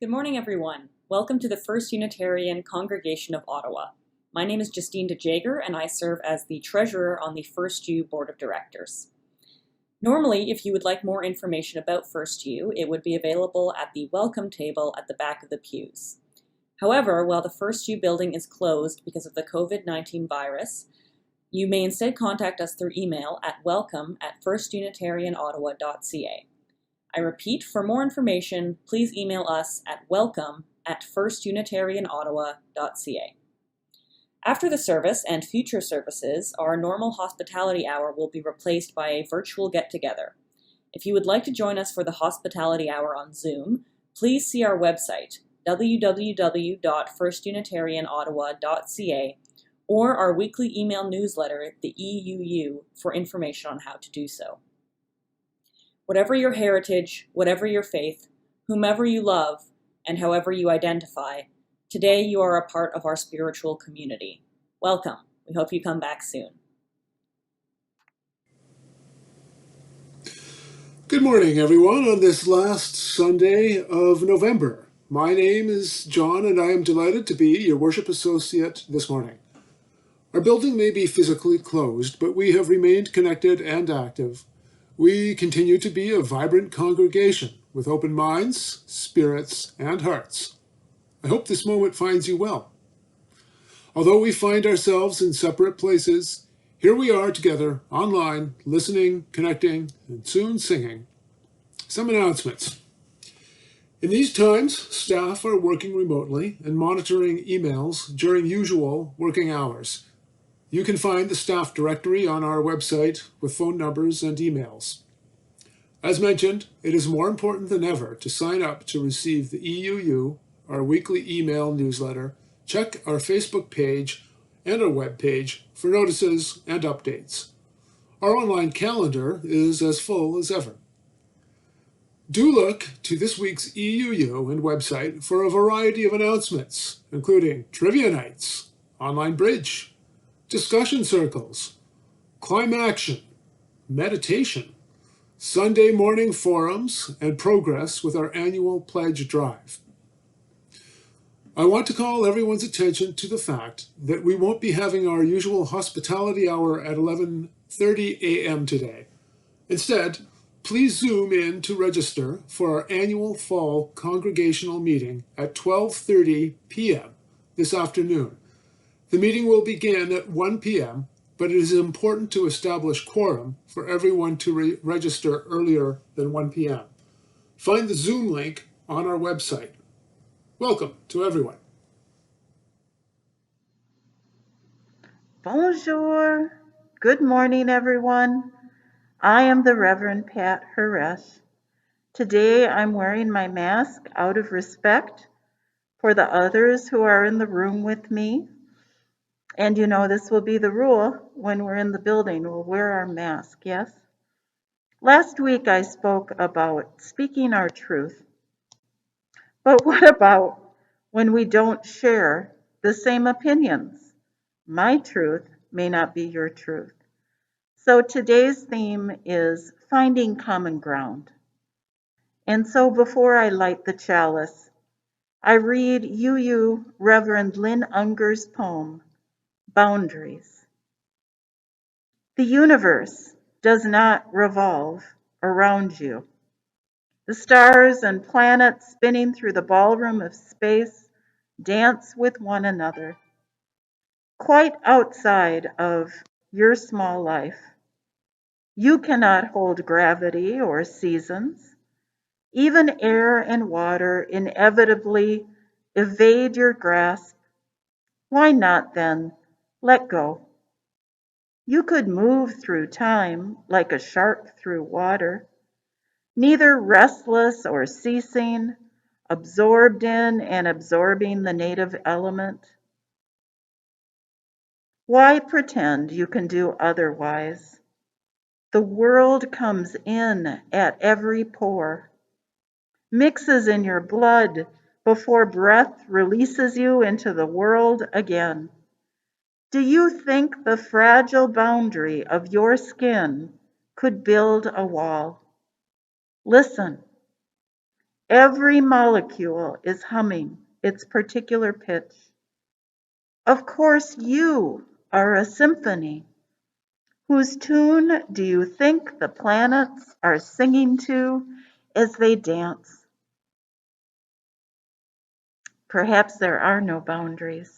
Good morning, everyone. Welcome to the First Unitarian Congregation of Ottawa. My name is Justine DeJager, and I serve as the Treasurer on the FirstU Board of Directors. Normally, if you would like more information about FirstU, it would be available at the welcome table at the back of the pews. However, while the FirstU building is closed because of the COVID-19 virus, you may instead contact us through email at welcome@firstunitarianottawa.ca. I repeat, for more information, please email us at welcome@firstunitarianottawa.ca. After the service and future services, our normal hospitality hour will be replaced by a virtual get-together. If you would like to join us for the hospitality hour on Zoom, please see our website, www.firstunitarianottawa.ca, or our weekly email newsletter, the EUU, for information on how to do so. Whatever your heritage, whatever your faith, whomever you love, and however you identify, today you are a part of our spiritual community. Welcome. We hope you come back soon. Good morning, everyone, on this last Sunday of November. My name is John, and I am delighted to be your worship associate this morning. Our building may be physically closed, but we have remained connected and active. We continue to be a vibrant congregation with open minds, spirits, and hearts. I hope this moment finds you well. Although we find ourselves in separate places, here we are together, online, listening, connecting, and soon singing. Some announcements. In these times, staff are working remotely and monitoring emails during usual working hours. You can find the staff directory on our website with phone numbers and emails. As mentioned, it is more important than ever to sign up to receive the EUU, our weekly email newsletter, check our Facebook page and our web page for notices and updates. Our online calendar is as full as ever. Do look to this week's EUU and website for a variety of announcements, including trivia nights, online bridge, discussion circles, climb action, meditation, Sunday morning forums, and progress with our annual pledge drive. I want to call everyone's attention to the fact that we won't be having our usual hospitality hour at 11:30 a.m. today. Instead, please Zoom in to register for our annual fall congregational meeting at 12:30 p.m. this afternoon. The meeting will begin at 1 p.m., but it is important to establish quorum for everyone to register earlier than 1 p.m. Find the Zoom link on our website. Welcome to everyone. Bonjour. Good morning, everyone. I am the Reverend Pat Haresch. Today I'm wearing my mask out of respect for the others who are in the room with me. And you know, this will be the rule when we're in the building. We'll wear our mask, yes? Last week I spoke about speaking our truth. But what about when we don't share the same opinions? My truth may not be your truth. So today's theme is finding common ground. And so before I light the chalice, I read UU Reverend Lynn Unger's poem, Boundaries. The universe does not revolve around you. The stars and planets spinning through the ballroom of space dance with one another, quite outside of your small life. You cannot hold gravity or seasons. Even air and water inevitably evade your grasp. Why not then let go? You could move through time like a shark through water, neither restless or ceasing, absorbed in and absorbing the native element. Why pretend you can do otherwise? The world comes in at every pore, mixes in your blood before breath releases you into the world again. Do you think the fragile boundary of your skin could build a wall? Listen, every molecule is humming its particular pitch. Of course, you are a symphony. Whose tune do you think the planets are singing to as they dance? Perhaps there are no boundaries.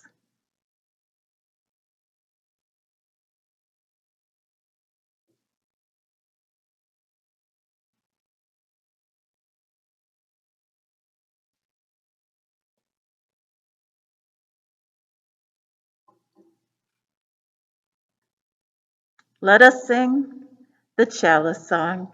Let us sing the chalice song.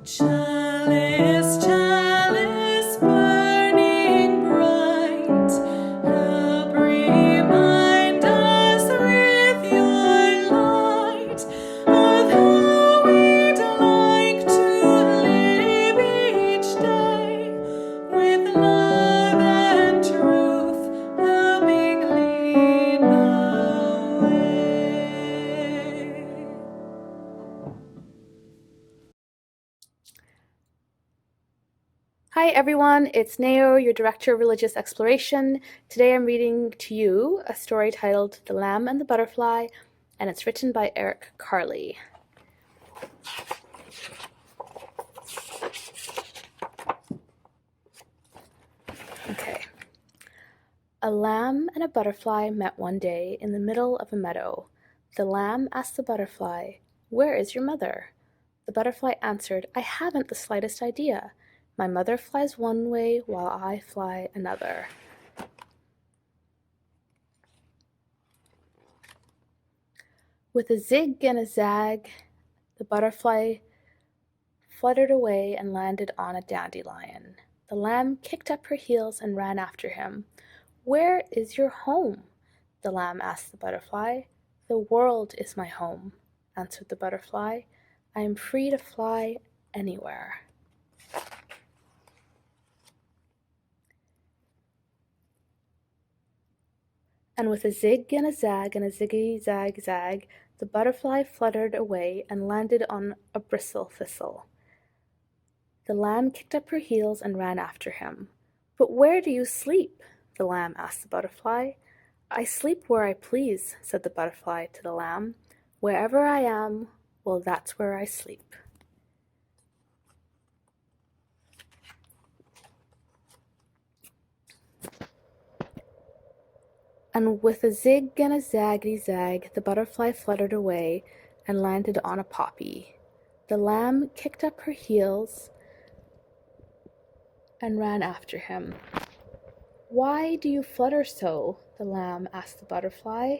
Chalice, chalice, burning bright, help remind us with your light of how we'd like to live each day, with love and truth helping lead the way. Hi everyone, it's Nao, your Director of Religious Exploration. Today I'm reading to you a story titled The Lamb and the Butterfly, and it's written by Eric Carley. Okay. A lamb and a butterfly met one day in the middle of a meadow. The lamb asked the butterfly, "Where is your mother?" The butterfly answered, "I haven't the slightest idea. My mother flies one way while I fly another." With a zig and a zag, the butterfly fluttered away and landed on a dandelion. The lamb kicked up her heels and ran after him. "Where is your home?" the lamb asked the butterfly. "The world is my home," answered the butterfly. "I am free to fly anywhere." And with a zig and a zag and a ziggy zag zag, the butterfly fluttered away and landed on a bristle thistle. The lamb kicked up her heels and ran after him. "But where do you sleep?" the lamb asked the butterfly. "I sleep where I please," said the butterfly to the lamb. "Wherever I am, well, that's where I sleep." And with a zig and a zaggity zag, the butterfly fluttered away and landed on a poppy. The lamb kicked up her heels and ran after him. "Why do you flutter so?" the lamb asked the butterfly.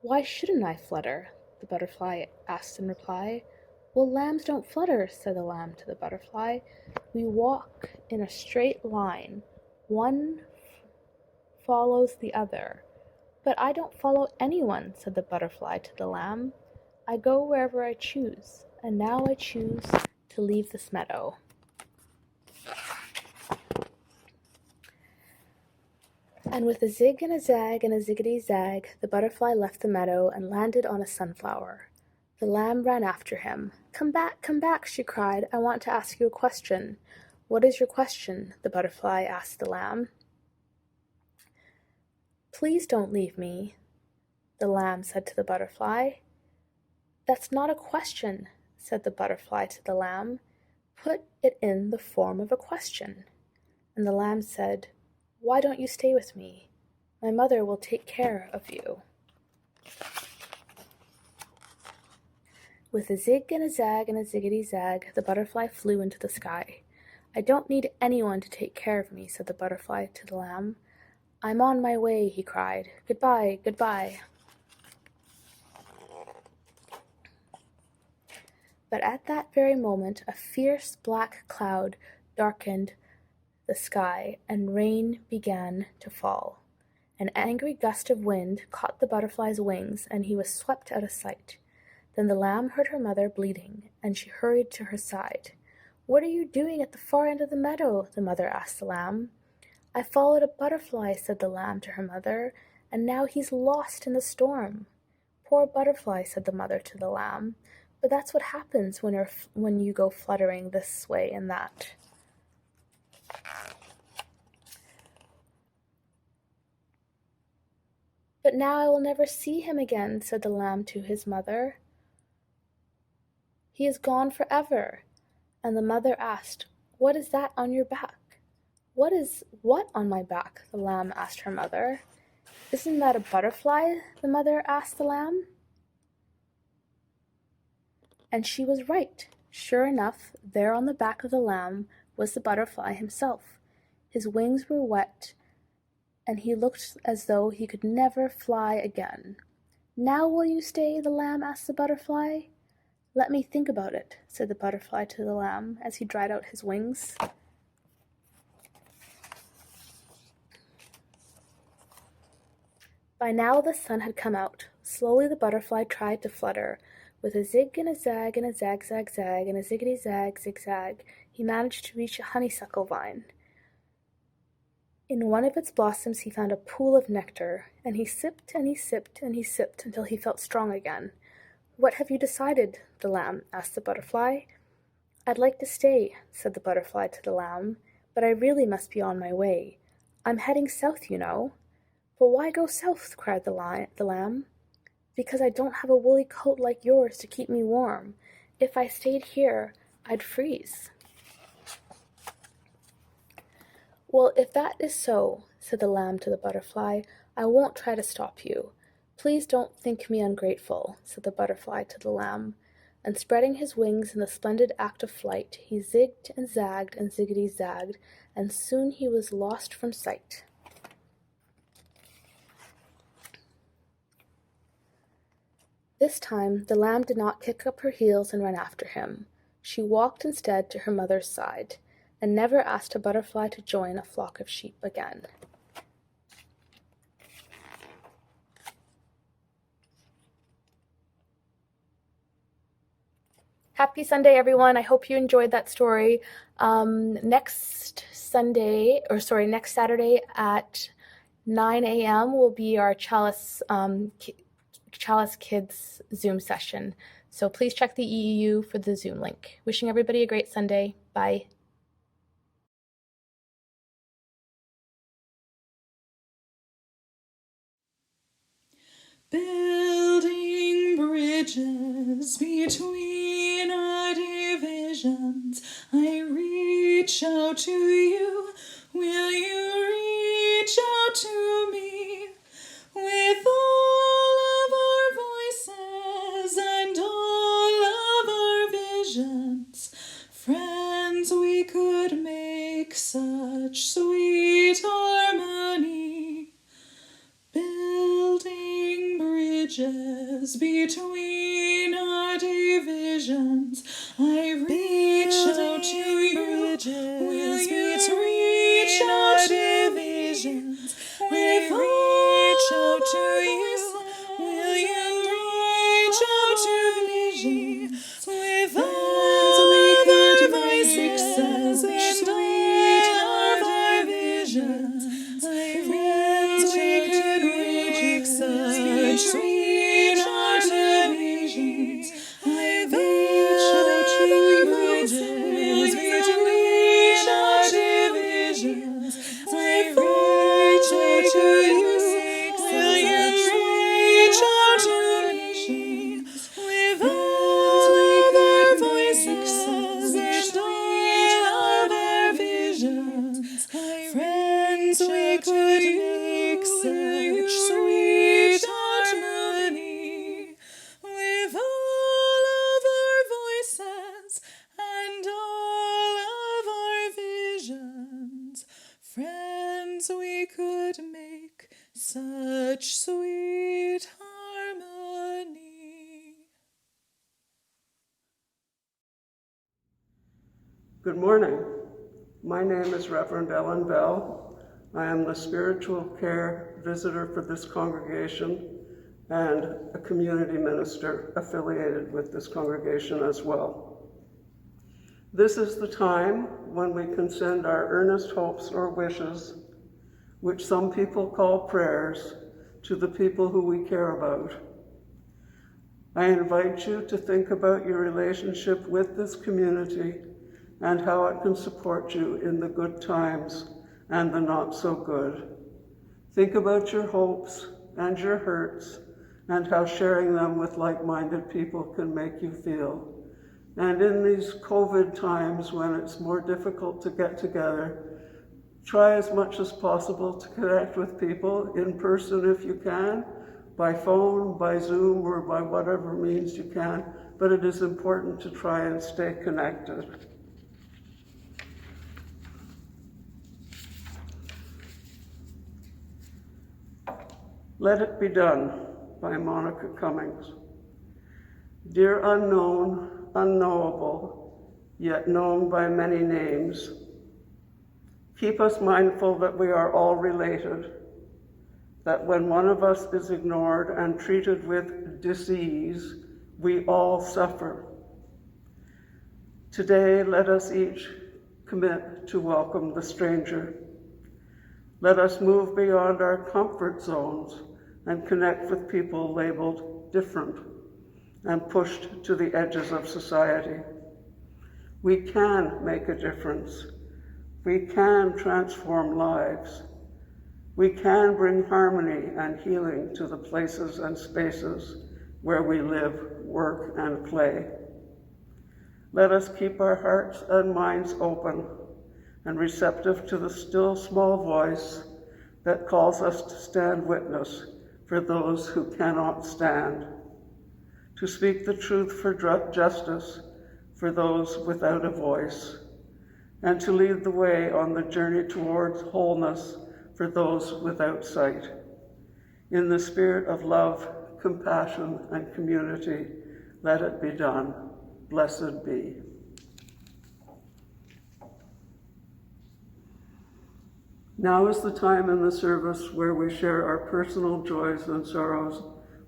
"Why shouldn't I flutter?" the butterfly asked in reply. "Well, lambs don't flutter," said the lamb to the butterfly. "We walk in a straight line, one follows the other. But I don't follow anyone, said the butterfly to the lamb. I go wherever I choose, and now I choose to leave this meadow. And with a zig and a zag and a ziggity-zag, the butterfly left the meadow and landed on a sunflower. The lamb ran after him. Come back, she cried. I want to ask you a question. What is your question? The butterfly asked the lamb. Please don't leave me, the lamb said to the butterfly. That's not a question, said the butterfly to the lamb. Put it in the form of a question. And the lamb said, Why don't you stay with me? My mother will take care of you. With a zig and a zag and a ziggity-zag, the butterfly flew into the sky. I don't need anyone to take care of me, said the butterfly to the lamb. I'm on my way, he cried. Goodbye, goodbye. But at that very moment, a fierce black cloud darkened the sky, and rain began to fall. An angry gust of wind caught the butterfly's wings, and he was swept out of sight. Then the lamb heard her mother bleating, and she hurried to her side. What are you doing at the far end of the meadow? The mother asked the lamb. I followed a butterfly, said the lamb to her mother, and now he's lost in the storm. Poor butterfly, said the mother to the lamb, but that's what happens when you go fluttering this way and that. But now I will never see him again, said the lamb to his mother. He is gone forever. And the mother asked, What is that on your back? What is what on my back? The lamb asked her mother. Isn't that a butterfly? The mother asked the lamb. And she was right. Sure enough, there on the back of the lamb was the butterfly himself. His wings were wet, and he looked as though he could never fly again. Now will you stay? The lamb asked the butterfly. Let me think about it, said the butterfly to the lamb as he dried out his wings. By now the sun had come out. Slowly the butterfly tried to flutter. With a zig and a zag and a zag-zag-zag and a ziggity-zag zigzag, he managed to reach a honeysuckle vine. In one of its blossoms he found a pool of nectar, and he sipped and he sipped and he sipped until he felt strong again. What have you decided? The lamb asked the butterfly. I'd like to stay, said the butterfly to the lamb, but I really must be on my way. I'm heading south, you know. But why go south? Cried the lamb. Because I don't have a woolly coat like yours to keep me warm. If I stayed here, I'd freeze. Well, if that is so, said the lamb to the butterfly, I won't try to stop you. Please don't think me ungrateful, said the butterfly to the lamb, and spreading his wings in the splendid act of flight, he zigged and zagged and ziggity-zagged, and soon he was lost from sight. This time the lamb did not kick up her heels and run after him. She walked instead to her mother's side, and never asked a butterfly to join a flock of sheep again. Happy Sunday, everyone. I hope you enjoyed that story. Next Saturday at 9 a.m. will be our Chalice Kids Zoom session. So please check the EEU for the Zoom link. Wishing everybody a great Sunday. Bye. Building bridges between our divisions, I reach out to you. Will you reach out to me? With all of our voices and all of our visions, friends, we could make such sweet harmony. Building bridges between our divisions, I reach out to you. Will you reach out to me? With such sweet harmony. Good morning. My name is Reverend Ellen Bell. I am the spiritual care visitor for this congregation and a community minister affiliated with this congregation as well. This is the time when we can send our earnest hopes or wishes, which some people call prayers, to the people who we care about. I invite you to think about your relationship with this community and how it can support you in the good times and the not so good. Think about your hopes and your hurts and how sharing them with like-minded people can make you feel. And in these COVID times when it's more difficult to get together, try as much as possible to connect with people in person if you can, by phone, by Zoom, or by whatever means you can, but it is important to try and stay connected. Let It Be Done by Monica Cummings. Dear unknown, unknowable, yet known by many names, keep us mindful that we are all related, that when one of us is ignored and treated with disease, we all suffer. Today, let us each commit to welcome the stranger. Let us move beyond our comfort zones and connect with people labeled different and pushed to the edges of society. We can make a difference. We can transform lives. We can bring harmony and healing to the places and spaces where we live, work, and play. Let us keep our hearts and minds open and receptive to the still small voice that calls us to stand witness for those who cannot stand, to speak the truth for justice for those without a voice, and to lead the way on the journey towards wholeness for those without sight. In the spirit of love, compassion, and community, let it be done. Blessed be. Now is the time in the service where we share our personal joys and sorrows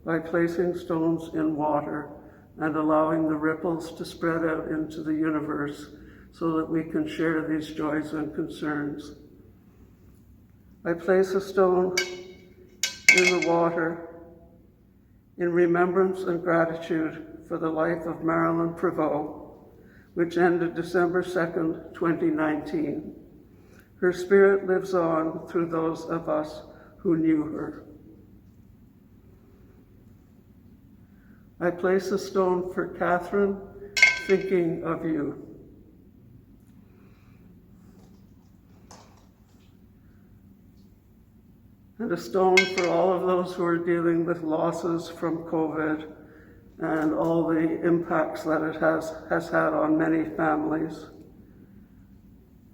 by placing stones in water and allowing the ripples to spread out into the universe so that we can share these joys and concerns. I place a stone in the water in remembrance and gratitude for the life of Marilyn Prevost, which ended December 2nd, 2019. Her spirit lives on through those of us who knew her. I place a stone for Catherine, thinking of you. And a stone for all of those who are dealing with losses from COVID and all the impacts that it has had on many families.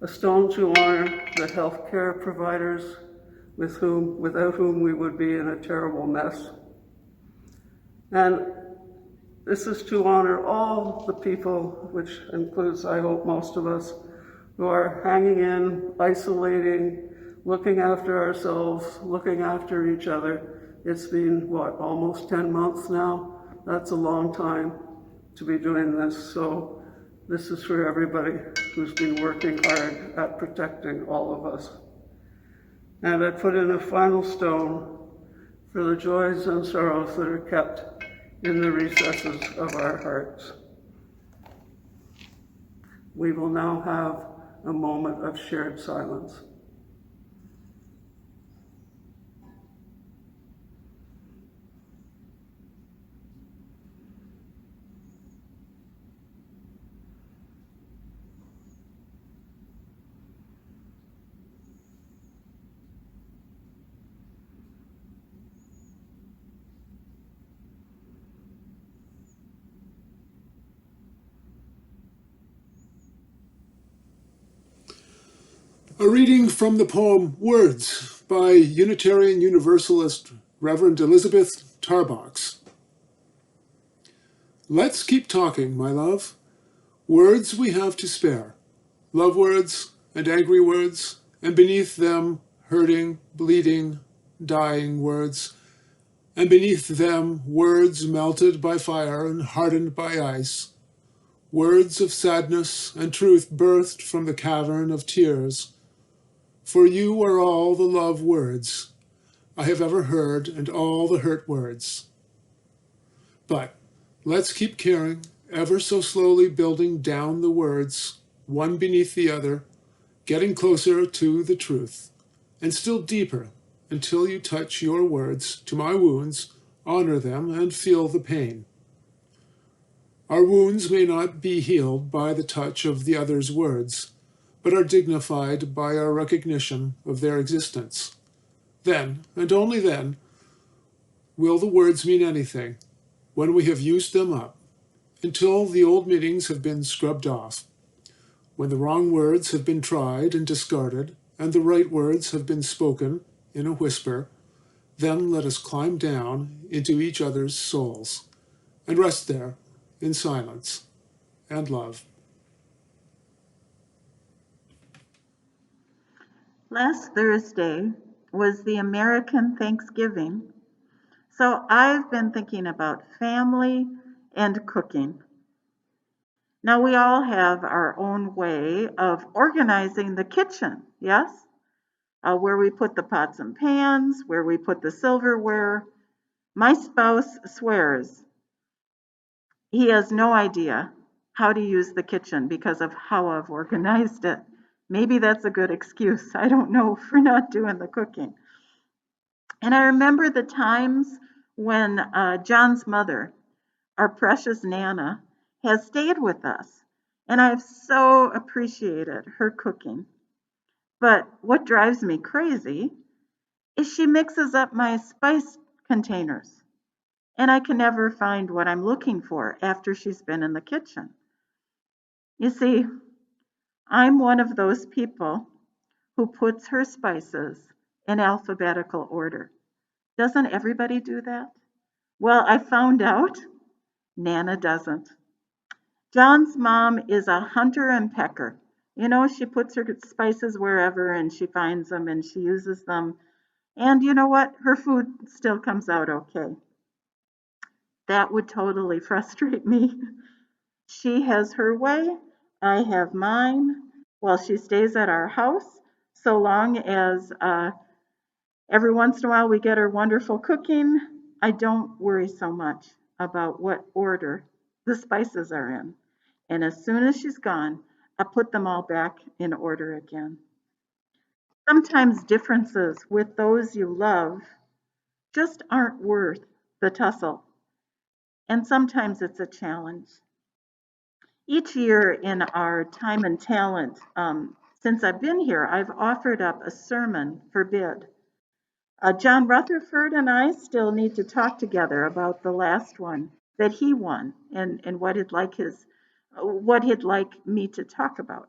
A stone to honor the healthcare providers without whom we would be in a terrible mess. And this is to honor all the people, which includes, I hope, most of us, who are hanging in, isolating, looking after ourselves, looking after each other. It's been, almost 10 months now? That's a long time to be doing this. So this is for everybody who's been working hard at protecting all of us. And I put in a final stone for the joys and sorrows that are kept in the recesses of our hearts. We will now have a moment of shared silence. A reading from the poem Words by Unitarian Universalist Reverend Elizabeth Tarbox. Let's keep talking, my love. Words we have to spare. Love words and angry words, and beneath them hurting, bleeding, dying words, and beneath them words melted by fire and hardened by ice, words of sadness and truth birthed from the cavern of tears. For you are all the love words I have ever heard and all the hurt words. But let's keep caring, ever so slowly building down the words, one beneath the other, getting closer to the truth, and still deeper until you touch your words to my wounds, honor them, and feel the pain. Our wounds may not be healed by the touch of the other's words, but are dignified by our recognition of their existence. Then, and only then, will the words mean anything, when we have used them up, until the old meanings have been scrubbed off, when the wrong words have been tried and discarded, and the right words have been spoken in a whisper. Then let us climb down into each other's souls, and rest there in silence and love. Last Thursday was the American Thanksgiving, so I've been thinking about family and cooking. Now, we all have our own way of organizing the kitchen, yes? Where we put the pots and pans, where we put the silverware. My spouse swears he has no idea how to use the kitchen because of how I've organized it. Maybe that's a good excuse, I don't know, for not doing the cooking. And I remember the times when John's mother, our precious Nana, has stayed with us, and I've so appreciated her cooking. But what drives me crazy is she mixes up my spice containers, and I can never find what I'm looking for after she's been in the kitchen. You see, I'm one of those people who puts her spices in alphabetical order. Doesn't everybody do that? Well, I found out Nana doesn't. John's mom is a hunter and pecker. You know, she puts her spices wherever and she finds them and she uses them. And you know what? Her food still comes out okay. That would totally frustrate me. She has her way, I have mine. Well, she stays at our house so long as every once in a while we get her wonderful cooking. I don't worry so much about what order the spices are in. And as soon as she's gone, I put them all back in order again. Sometimes differences with those you love just aren't worth the tussle. And sometimes it's a challenge. Each year in our time and talent, since I've been here, I've offered up a sermon for bid. John Rutherford and I still need to talk together about the last one that he won and what he'd like me to talk about.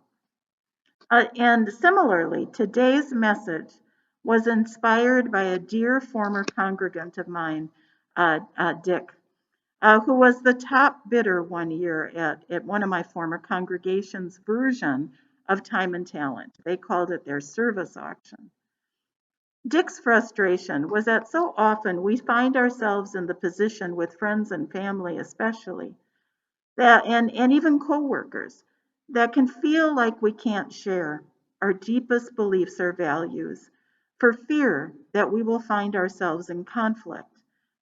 And similarly, today's message was inspired by a dear former congregant of mine, Dick, who was the top bidder one year at one of my former congregation's version of Time and Talent. They called it their service auction. Dick's frustration was that so often we find ourselves in the position with friends and family especially, that and even coworkers, that can feel like we can't share our deepest beliefs or values for fear that we will find ourselves in conflict,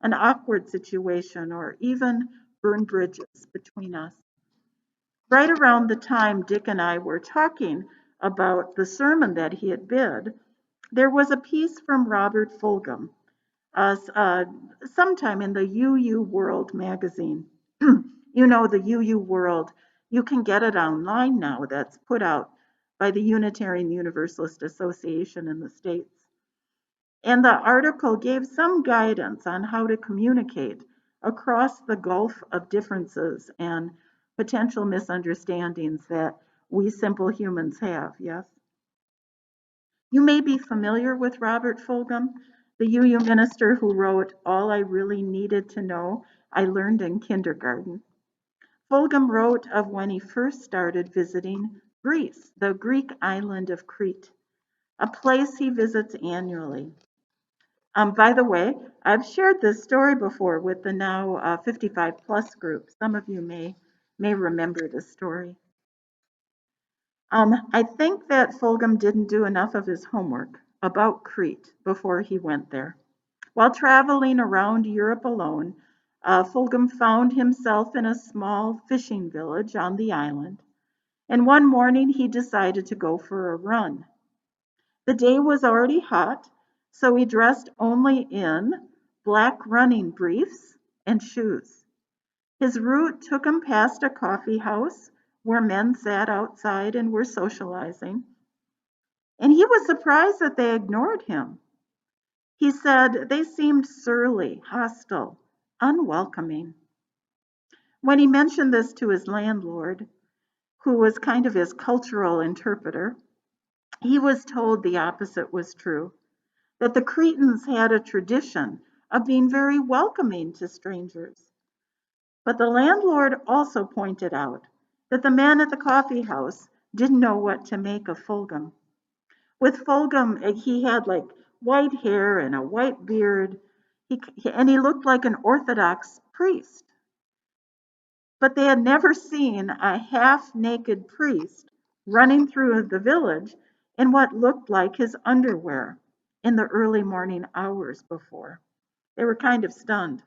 an awkward situation, or even burn bridges between us. Right around the time Dick and I were talking about the sermon that he had bid, there was a piece from Robert Fulghum, sometime in the UU World magazine. You know, the UU World, you can get it online now, that's put out by the Unitarian Universalist Association in the States. And the article gave some guidance on how to communicate across the gulf of differences and potential misunderstandings that we simple humans have, yes? You may be familiar with Robert Fulghum, the UU minister who wrote All I Really Needed to Know I Learned in Kindergarten. Fulghum wrote of when he first started visiting Greece, the Greek island of Crete, a place he visits annually. By the way, I've shared this story before with the now 55 plus group. Some of you may remember this story. I think that Fulghum didn't do enough of his homework about Crete before he went there. While traveling around Europe alone, Fulghum found himself in a small fishing village on the island, and one morning he decided to go for a run. The day was already hot, so he dressed only in black running briefs and shoes. His route took him past a coffee house where men sat outside and were socializing, and he was surprised that they ignored him. He said they seemed surly, hostile, unwelcoming. When he mentioned this to his landlord, who was kind of his cultural interpreter, he was told the opposite was true, that the Cretans had a tradition of being very welcoming to strangers. But the landlord also pointed out that the man at the coffee house didn't know what to make of Fulghum. With Fulghum, he had like white hair and a white beard, and he looked like an Orthodox priest. But they had never seen a half-naked priest running through the village in what looked like his underwear in the early morning hours before. They were kind of stunned.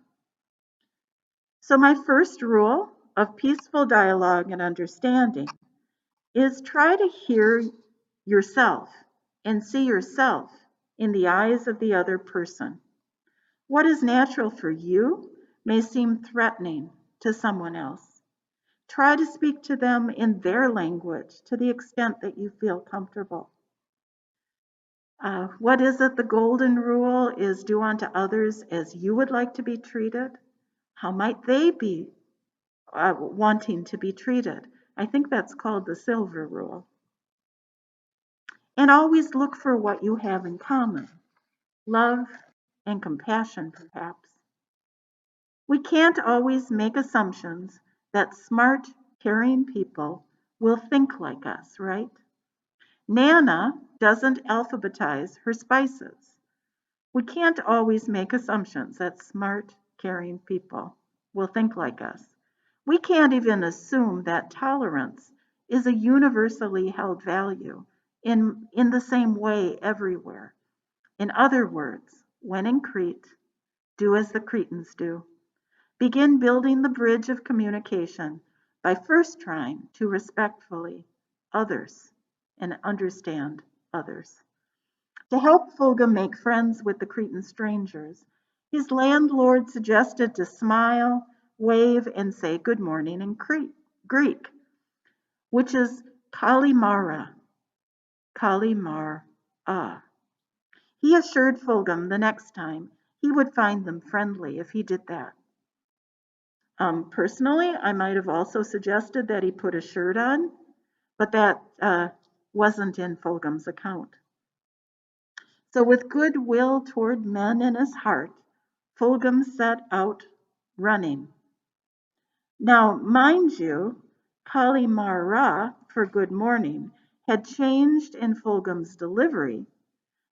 So my first rule of peaceful dialogue and understanding is try to hear yourself and see yourself in the eyes of the other person. What is natural for you may seem threatening to someone else. Try to speak to them in their language to the extent that you feel comfortable. What is it? The golden rule is do unto others as you would like to be treated. How might they be wanting to be treated? I think that's called the silver rule. And always look for what you have in common. Love and compassion, perhaps. We can't always make assumptions that smart, caring people will think like us, right? Nana doesn't alphabetize her spices. We can't always make assumptions that smart, caring people will think like us. We can't even assume that tolerance is a universally held value in the same way everywhere. In other words, when in Crete, do as the Cretans do. Begin building the bridge of communication by first trying to respectfully others and understand others. To help Fulghum make friends with the Cretan strangers, his landlord suggested to smile, wave, and say good morning in Greek, which is kalimara. Kalimara. He assured Fulghum the next time he would find them friendly if he did that. Personally, I might have also suggested that he put a shirt on, but that wasn't in Fulghum's account. So with goodwill toward men in his heart, Fulghum set out running. Now, mind you, Kalimara for good morning had changed in Fulghum's delivery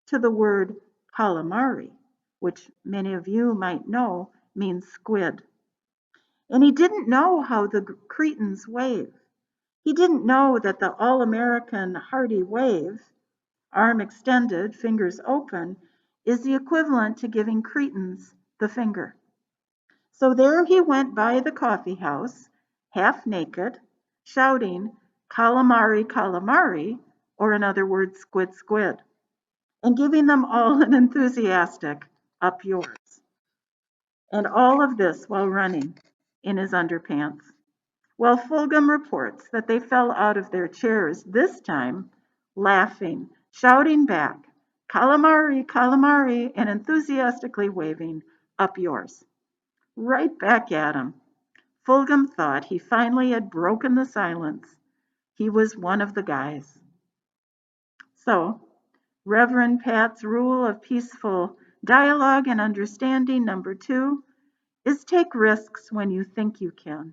to the word calamari, which many of you might know means squid. And he didn't know how the Cretans wave. He didn't know that the all-American hearty wave, arm extended, fingers open, is the equivalent to giving Cretans the finger. So there he went by the coffee house, half naked, shouting, calamari, calamari, or in other words, squid, squid, and giving them all an enthusiastic, up yours. And all of this while running in his underpants. Well, Fulghum reports that they fell out of their chairs, this time laughing, shouting back, calamari, calamari, and enthusiastically waving, up yours. Right back at him. Fulghum thought he finally had broken the silence. He was one of the guys. So, Reverend Pat's rule of peaceful dialogue and understanding, number 2, is take risks when you think you can,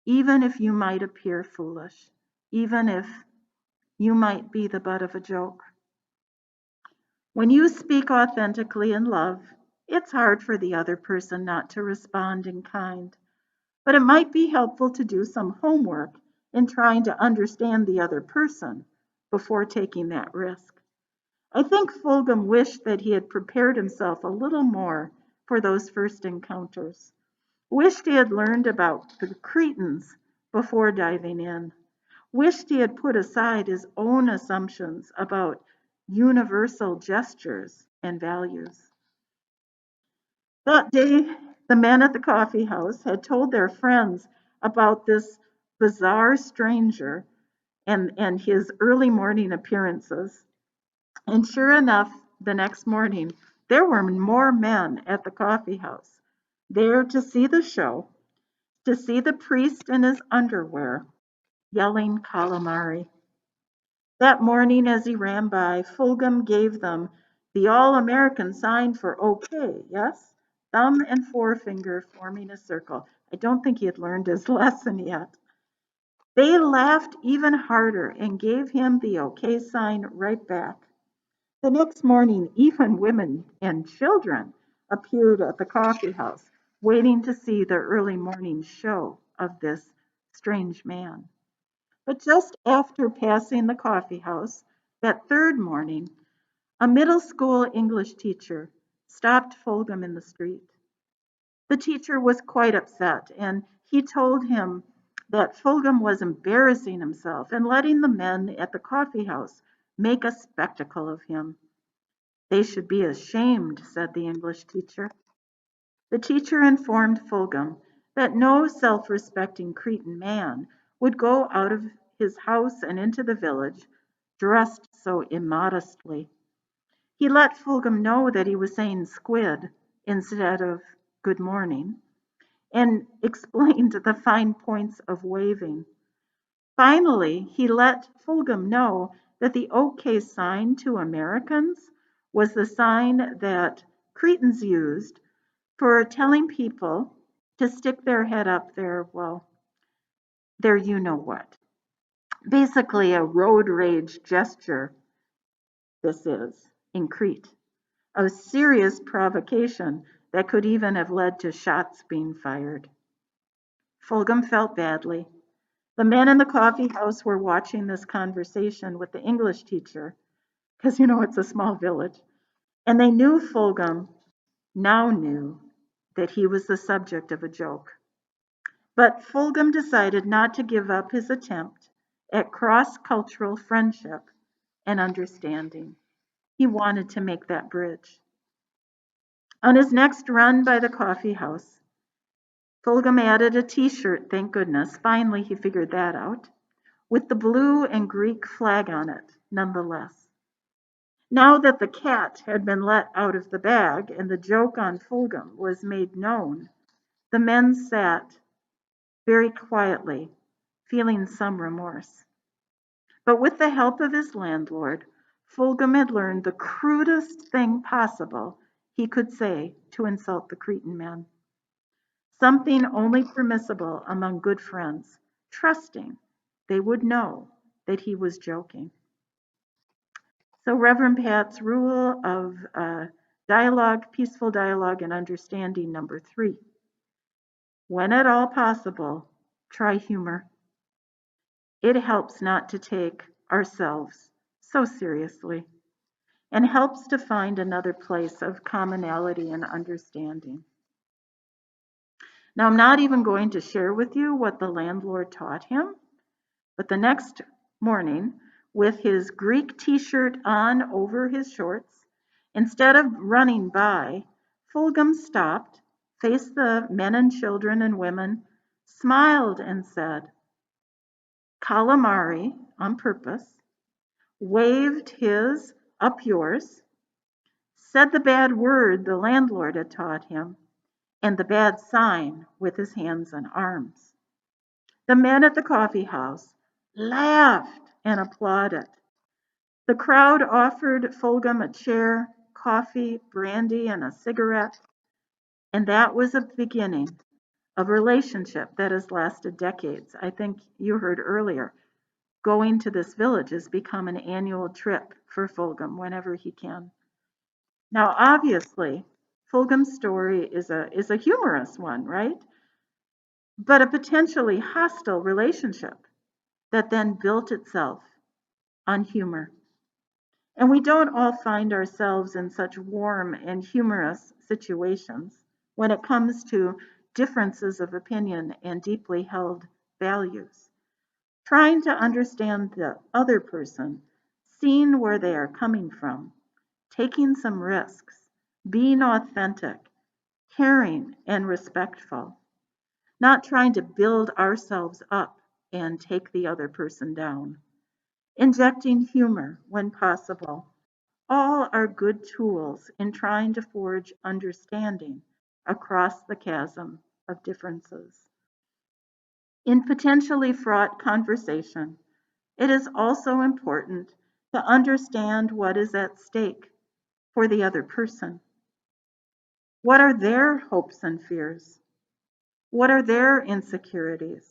even if you might appear foolish, even if you might be the butt of a joke. When you speak authentically in love, it's hard for the other person not to respond in kind, but it might be helpful to do some homework in trying to understand the other person before taking that risk. I think Fulghum wished that he had prepared himself a little more for those first encounters, wished he had learned about the Cretans before diving in, wished he had put aside his own assumptions about universal gestures and values. That day, the men at the coffee house had told their friends about this bizarre stranger and his early morning appearances. And sure enough, the next morning, there were more men at the coffee house, there to see the show, to see the priest in his underwear, yelling calamari. That morning, as he ran by, Fulghum gave them the all-American sign for okay, yes? Thumb and forefinger forming a circle. I don't think he had learned his lesson yet. They laughed even harder and gave him the okay sign right back. The next morning, even women and children appeared at the coffee house, waiting to see the early morning show of this strange man. But just after passing the coffee house, that third morning, a middle school English teacher stopped Fulghum in the street. The teacher was quite upset, and he told him that Fulghum was embarrassing himself and letting the men at the coffee house make a spectacle of him. They should be ashamed, said the English teacher. The teacher informed Fulghum that no self-respecting Cretan man would go out of his house and into the village dressed so immodestly. He let Fulghum know that he was saying squid instead of good morning, and explained the fine points of waving. Finally, he let Fulghum know that the OK sign to Americans was the sign that Cretans used for telling people to stick their head up their, well, their you know what. Basically, a road rage gesture, this is, in Crete. A serious provocation that could even have led to shots being fired. Fulghum felt badly. The men in the coffee house were watching this conversation with the English teacher, because it's a small village, and they knew Fulghum now knew that he was the subject of a joke. But Fulghum decided not to give up his attempt at cross-cultural friendship and understanding. He wanted to make that bridge. On his next run by the coffee house, Fulghum added a t-shirt, thank goodness, finally he figured that out, with the blue and Greek flag on it, nonetheless. Now that the cat had been let out of the bag and the joke on Fulghum was made known, the men sat very quietly, feeling some remorse. But with the help of his landlord, Fulghum had learned the crudest thing possible he could say to insult the Cretan men. Something only permissible among good friends, trusting they would know that he was joking. So Reverend Pat's rule of dialogue, peaceful dialogue and understanding, number 3. When at all possible, try humor. It helps not to take ourselves so seriously and helps to find another place of commonality and understanding. Now, I'm not even going to share with you what the landlord taught him, but the next morning, with his Greek t-shirt on over his shorts, instead of running by, Fulghum stopped, faced the men and children and women, smiled and said, calamari on purpose, waved his up yours, said the bad word the landlord had taught him, and the bad sign with his hands and arms. The men at the coffee house laughed and applauded. The crowd offered Fulghum a chair, coffee, brandy, and a cigarette, and that was a beginning of a relationship that has lasted decades. I think you heard earlier, going to this village has become an annual trip for Fulghum whenever he can. Now, obviously, Fulgham's story is a humorous one, right? But a potentially hostile relationship that then built itself on humor. And we don't all find ourselves in such warm and humorous situations when it comes to differences of opinion and deeply held values. Trying to understand the other person, seeing where they are coming from, taking some risks, being authentic, caring, and respectful, not trying to build ourselves up and take the other person down, injecting humor when possible. All are good tools in trying to forge understanding across the chasm of differences. In potentially fraught conversation, it is also important to understand what is at stake for the other person. What are their hopes and fears? What are their insecurities?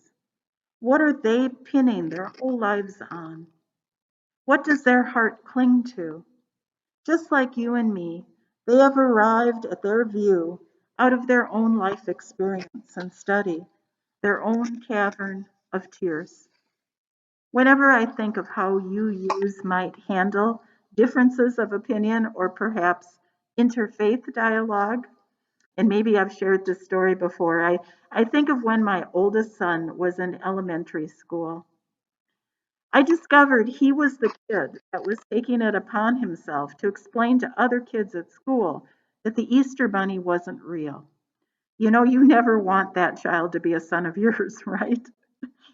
What are they pinning their whole lives on? What does their heart cling to? Just like you and me, they have arrived at their view out of their own life experience and study, their own cavern of tears. Whenever I think of how you might handle differences of opinion or perhaps interfaith dialogue, and maybe I've shared this story before, I think of when my oldest son was in elementary school. I discovered he was the kid that was taking it upon himself to explain to other kids at school that the Easter Bunny wasn't real. You know, you never want that child to be a son of yours, right?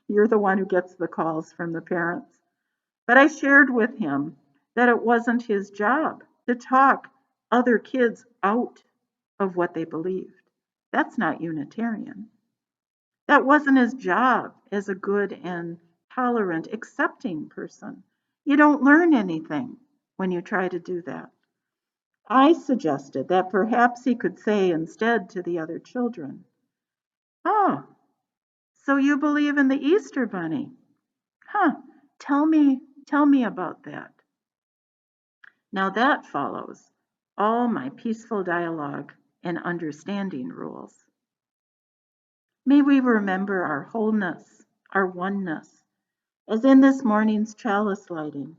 You're the one who gets the calls from the parents. But I shared with him that it wasn't his job to talk other kids out of what they believed. That's not Unitarian. That wasn't his job as a good and tolerant, accepting person. You don't learn anything when you try to do that. I suggested that perhaps he could say instead to the other children, "Oh, so you believe in the Easter Bunny? Huh, tell me about that." Now that follows all my peaceful dialogue and understanding rules. May we remember our wholeness, our oneness, as in this morning's chalice lighting.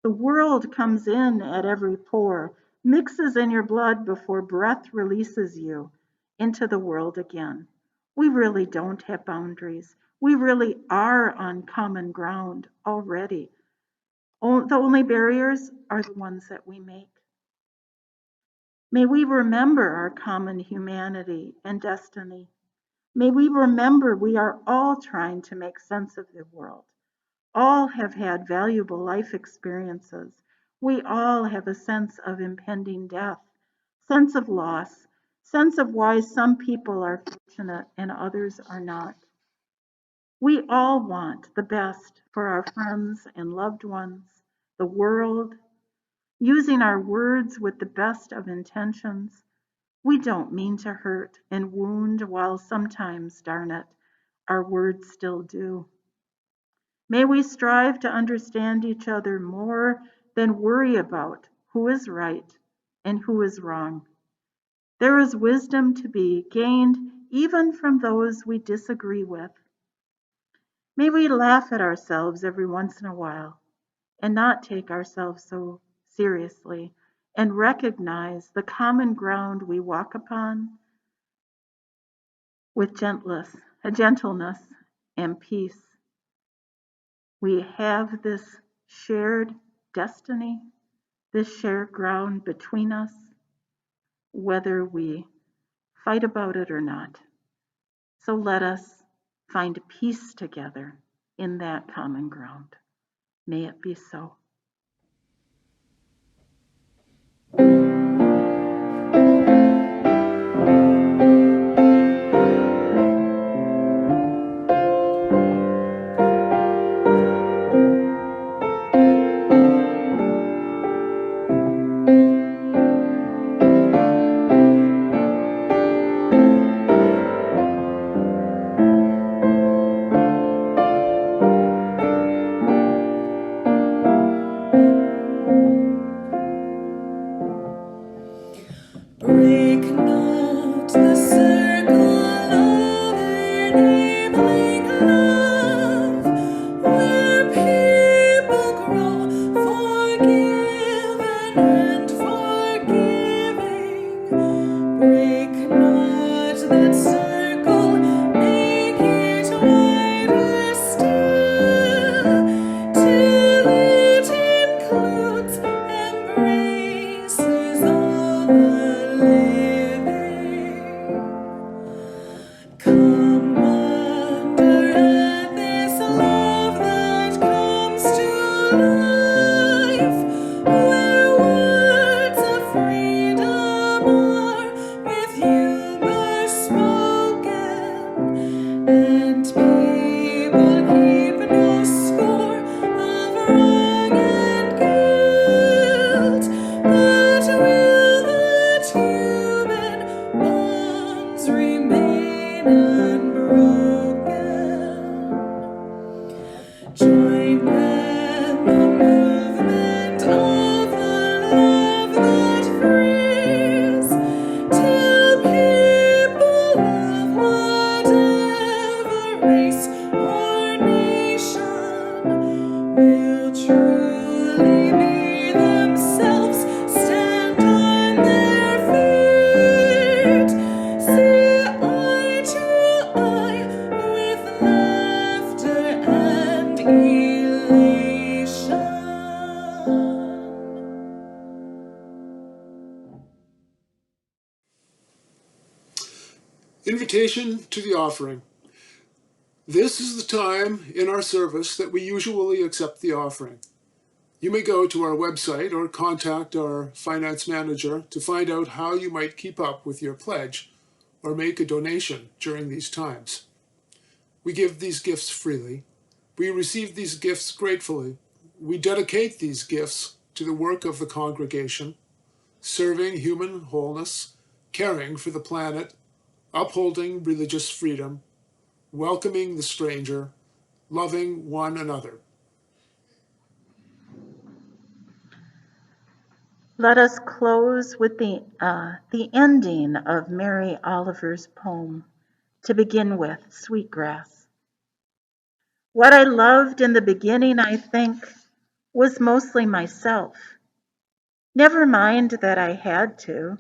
The world comes in at every pore, mixes in your blood before breath releases you into the world again. We really don't have boundaries. We really are on common ground already. The only barriers are the ones that we make. May we remember our common humanity and destiny. May we remember we are all trying to make sense of the world. All have had valuable life experiences. We all have a sense of impending death, sense of loss, sense of why some people are fortunate and others are not. We all want the best for our friends and loved ones, the world, using our words with the best of intentions. We don't mean to hurt and wound while sometimes, darn it, our words still do. May we strive to understand each other more than worry about who is right and who is wrong. There is wisdom to be gained even from those we disagree with. May we laugh at ourselves every once in a while and not take ourselves so seriously and recognize the common ground we walk upon with gentleness and peace. We have this shared destiny, this shared ground between us, whether we fight about it or not. So let us find peace together in that common ground. May it be so. Invitation to the offering. This is the time in our service that we usually accept the offering. You may go to our website or contact our finance manager to find out how you might keep up with your pledge or make a donation during these times. We give these gifts freely. We receive these gifts gratefully. We dedicate these gifts to the work of the congregation, serving human wholeness, caring for the planet, upholding religious freedom, welcoming the stranger, loving one another. Let us close with the ending of Mary Oliver's poem, to begin with, Sweetgrass. What I loved in the beginning, I think, was mostly myself. Never mind that I had to,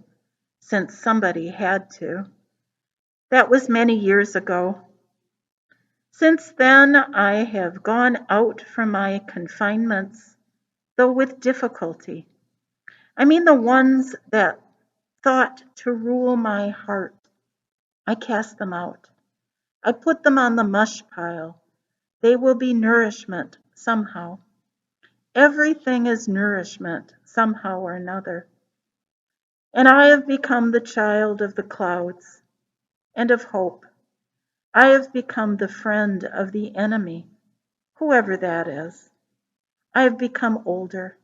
since somebody had to. That was many years ago. Since then, I have gone out from my confinements, though with difficulty. I mean the ones that thought to rule my heart. I cast them out. I put them on the mush pile. They will be nourishment somehow. Everything is nourishment somehow or another. And I have become the child of the clouds and of hope. I have become the friend of the enemy, whoever that is. I have become older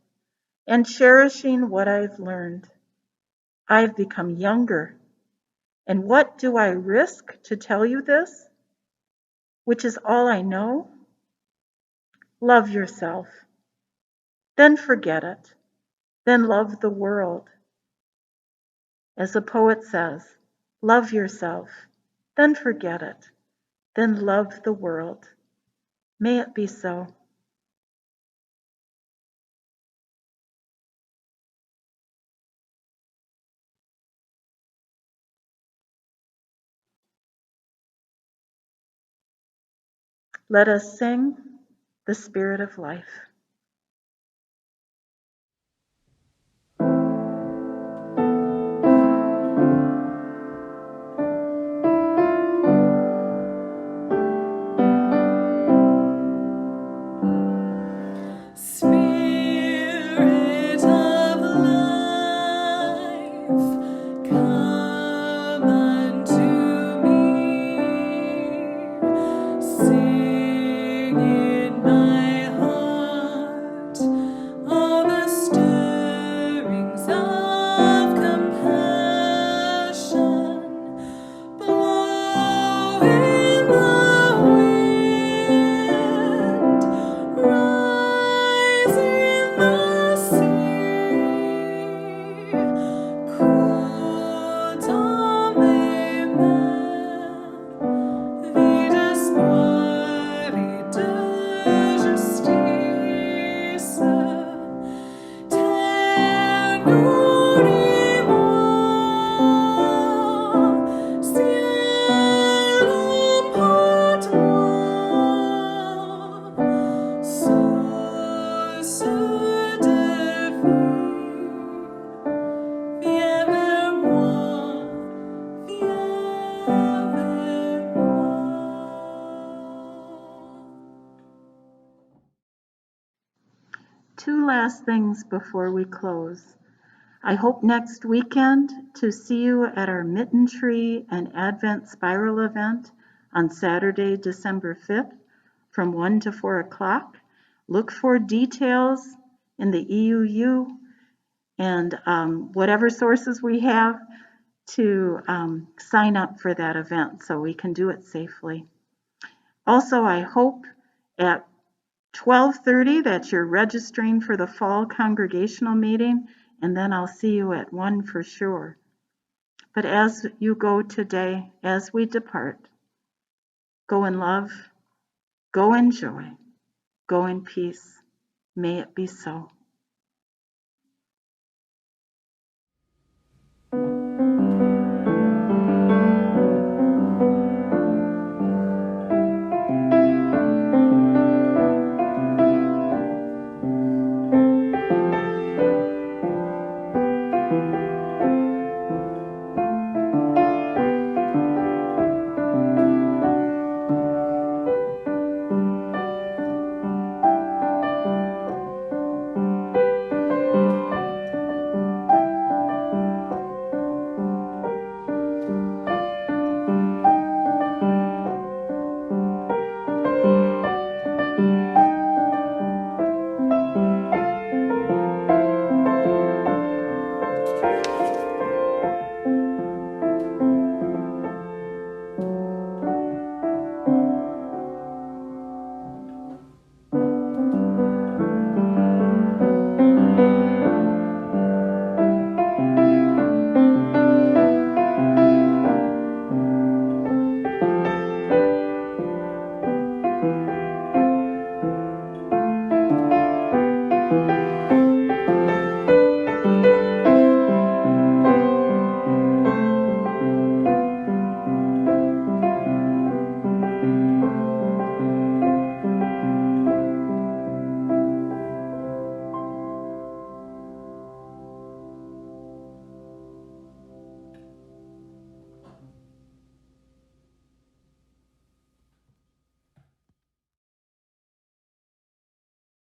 and cherishing what I've learned. I have become younger. And what do I risk to tell you this, which is all I know? Love yourself. Then forget it. Then love the world. As the poet says, love yourself. Then forget it. Then love the world. May it be so. Let us sing the Spirit of Life. Spirit of life, come unto me. Sing in my heart all the stirrings of compassion. Blow in the wind, rise in the sea. Quod vida spori de justitia, tenurimo, cielum potuum, source de vie, viens vers moi, viens vers moi. Two last things before we close. I hope next weekend to see you at our Mitten Tree and Advent Spiral event on Saturday, December 5th from 1 to 4 o'clock. Look for details in the EUU and whatever sources we have. to sign up for that event so we can do it safely. Also, I hope at 12:30 that you're registering for the fall congregational meeting, and then I'll see you at 1 for sure. But as you go today, as we depart, go in love, go in joy, go in peace. May it be so.